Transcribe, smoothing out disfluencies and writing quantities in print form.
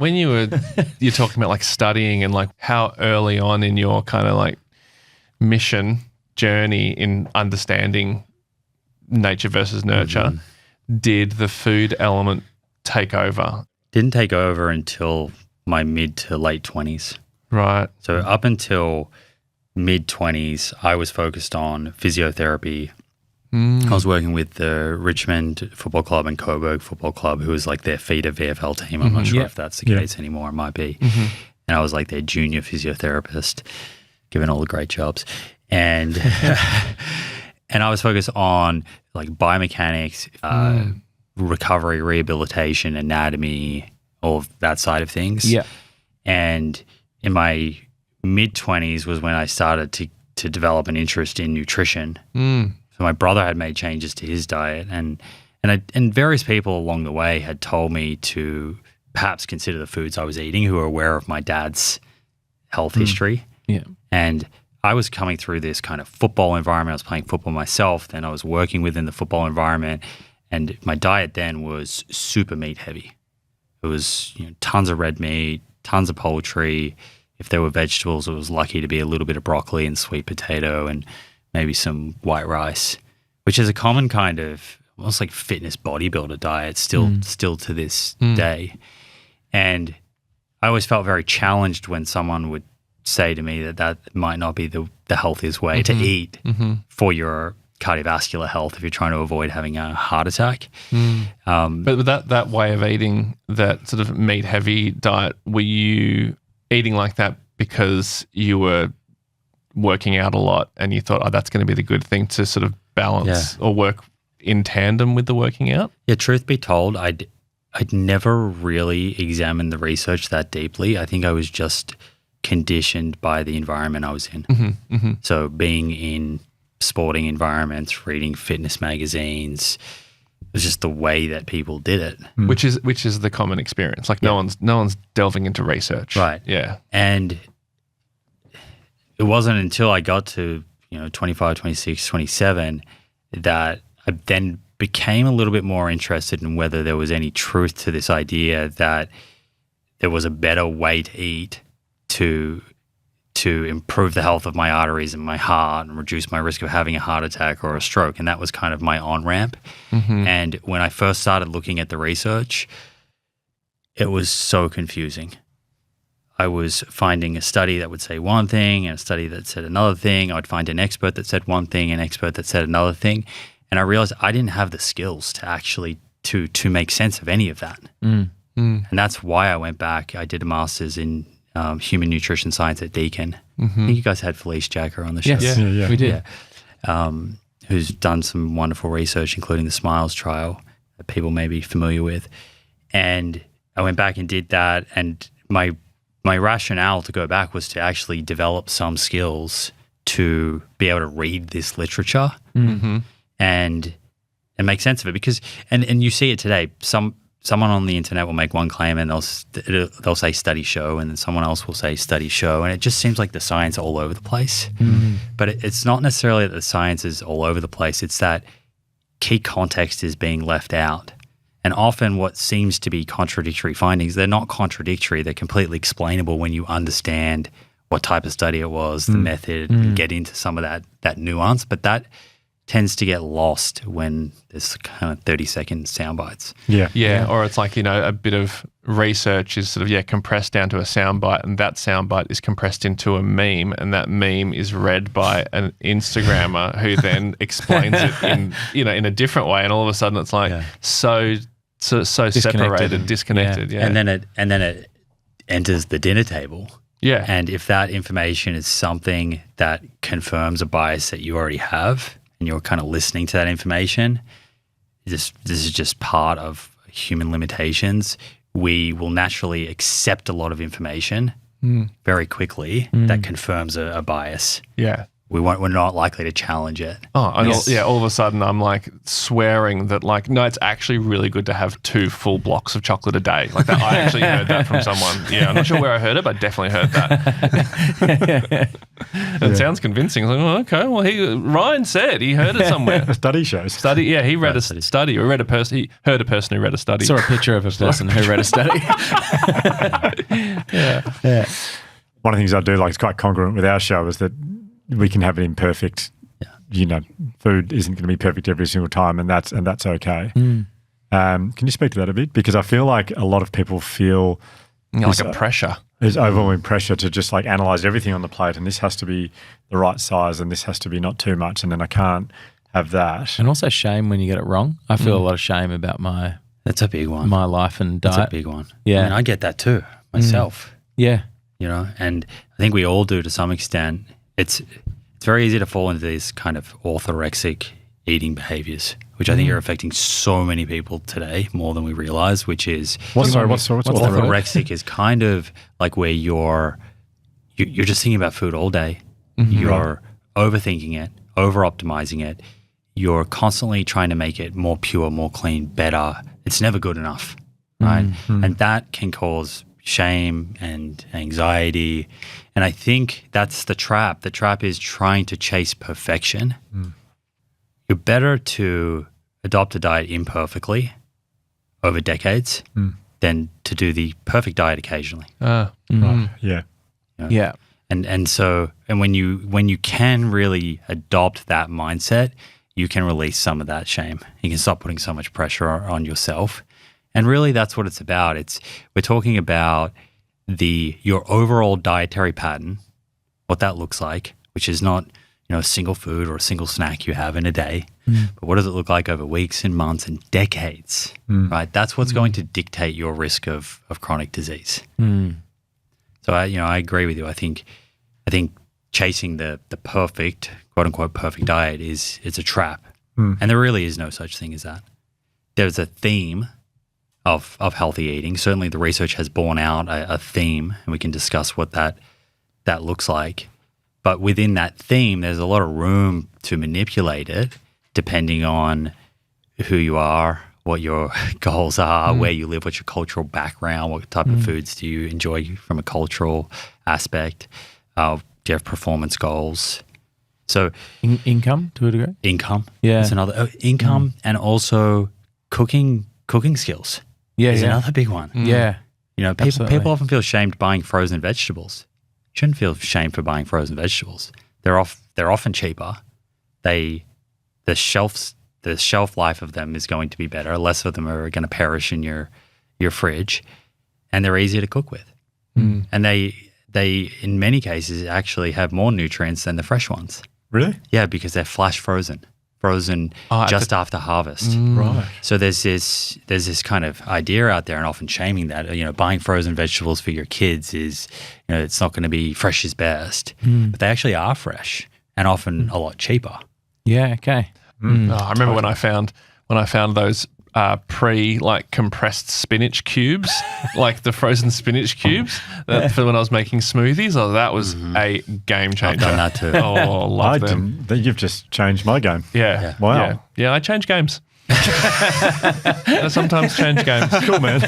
When you're talking about like studying and like how early on in your kind of like mission journey in understanding nature versus nurture, did the food element take over? Didn't take over until my mid to late 20s. Right. So up until mid 20s, I was focused on physiotherapy. I was working with the Richmond Football Club and Coburg Football Club, who was like their feeder VFL team. I'm not sure if that's the case anymore. It might be. And I was like their junior physiotherapist, given all the great jobs. And and I was focused on like biomechanics, recovery, rehabilitation, anatomy, all of that side of things. Yeah. And in my mid-20s was when I started to develop an interest in nutrition. So my brother had made changes to his diet, and various people along the way had told me to perhaps consider the foods I was eating, who were aware of my dad's health history. Yeah. And I was coming through this kind of football environment. I was playing football myself. Then I was working within the football environment, and my diet then was super meat heavy. It was tons of red meat, tons of poultry. If there were vegetables, it was lucky to be a little bit of broccoli and sweet potato and maybe some white rice, which is a common kind of almost like fitness bodybuilder diet still to this day. And I always felt very challenged when someone would say to me that might not be the healthiest way to eat for your cardiovascular health if you're trying to avoid having a heart attack. But with that way of eating, that sort of meat-heavy diet, were you eating like that because you were working out a lot and you thought, oh, that's going to be the good thing to sort of balance or work in tandem with the working out? Yeah, truth be told, I'd never really examined the research that deeply. I think I was just conditioned by the environment I was in. So being in sporting environments, reading fitness magazines, it was just the way that people did it. Which is the common experience. Like no one's delving into research. Right. Yeah. And it wasn't until I got to 25, 26, 27 that I then became a little bit more interested in whether there was any truth to this idea that there was a better way to eat to improve the health of my arteries and my heart and reduce my risk of having a heart attack or a stroke. And that was kind of my on-ramp. And when I first started looking at the research, it was so confusing. I was finding a study that would say one thing and a study that said another thing. I would find an expert that said one thing, an expert that said another thing. And I realized I didn't have the skills to actually to make sense of any of that. And that's why I went back. I did a master's in human nutrition science at Deakin. I think you guys had Felice Jacker on the show. Yes, yeah. We did. Yeah. Who's done some wonderful research, including the SMILES trial that people may be familiar with. And I went back and did that. And my rationale to go back was to actually develop some skills to be able to read this literature and make sense of it. Because and you see it today. Someone on the internet will make one claim and they'll say study show, and then someone else will say study show, and it just seems like the science all over the place. But it's not necessarily that the science is all over the place. It's that key context is being left out. And often what seems to be contradictory findings, they're not contradictory. They're completely explainable when you understand what type of study it was, the method, and get into some of that nuance. But that tends to get lost when there's kind of 30-second sound bites. Yeah. Or it's like, a bit of research is sort of, compressed down to a soundbite, and that soundbite is compressed into a meme, and that meme is read by an Instagrammer who then explains it in a different way, and all of a sudden it's like so separated, disconnected. And then it enters the dinner table. Yeah. And if that information is something that confirms a bias that you already have, and you're kind of listening to that information, this is just part of human limitations. We will naturally accept a lot of information very quickly that confirms a bias. Yeah. we're not likely to challenge it. Oh, and all of a sudden I'm like swearing that like, no, it's actually really good to have 2 full blocks of chocolate a day. Like that, I actually heard that from someone. Yeah, I'm not sure where I heard it, but I definitely heard that. It sounds convincing. It's like, oh, okay, well, Ryan said he heard it somewhere. The study shows. Yeah, he read a study. Or he heard a person who read a study. Saw a picture of a person who read a study. Yeah. One of the things I do like is quite congruent with our show is that we can have an imperfect, food isn't going to be perfect every single time, and that's okay. Can you speak to that a bit? Because I feel like a lot of people feel like a pressure. There's overwhelming pressure to just like analyze everything on the plate, and this has to be the right size, and this has to be not too much, and then I can't have that. And also shame when you get it wrong. I feel a lot of shame about That's a big one. my life and diet. That's a big one. Yeah. I mean, I get that too myself. Yeah. And I think we all do to some extent. It's very easy to fall into these kind of orthorexic eating behaviors, which I think are affecting so many people today more than we realize, which is What's orthorexic is kind of like where you're just thinking about food all day. You're overthinking it, over-optimizing it. You're constantly trying to make it more pure, more clean, better. It's never good enough, right? And that can cause shame and anxiety. And I think that's the trap. The trap is trying to chase perfection. You're better to adopt a diet imperfectly over decades than to do the perfect diet occasionally. Right. Yeah. Yeah. And so when you can really adopt that mindset, you can release some of that shame. You can stop putting so much pressure on yourself. And really that's what it's about. We're talking about your overall dietary pattern, what that looks like, which is not, a single food or a single snack you have in a day, but what does it look like over weeks and months and decades, right? That's what's going to dictate your risk of chronic disease. So I agree with you. I think chasing the perfect, quote unquote, perfect diet it's a trap. And there really is no such thing as that. There's a theme of healthy eating. Certainly the research has borne out a theme, and we can discuss what that looks like. But within that theme, there's a lot of room to manipulate it depending on who you are, what your goals are, where you live, what's your cultural background, what type of foods do you enjoy from a cultural aspect, do you have performance goals? So Income to a degree? Income. Yeah. It's another income, and also cooking skills. Yeah, is yeah. another big one. Yeah. People often feel shamed buying frozen vegetables. You shouldn't feel shame for buying frozen vegetables. They're often cheaper. The shelf life of them is going to be better. Less of them are going to perish in your fridge, and they're easier to cook with. And they in many cases actually have more nutrients than the fresh ones. Really? Yeah, because they're flash frozen just after harvest. Right. So there's this kind of idea out there, and often shaming that, buying frozen vegetables for your kids is, it's not going to be fresh is best, but they actually are fresh and often a lot cheaper. Yeah. Okay. I remember when I found those compressed spinach cubes, like the frozen spinach cubes for when I was making smoothies. Oh, that was a game changer. I've done that too. Oh, I love them. You've just changed my game. Yeah. Wow. Yeah, I change games. I sometimes change games. Cool, man.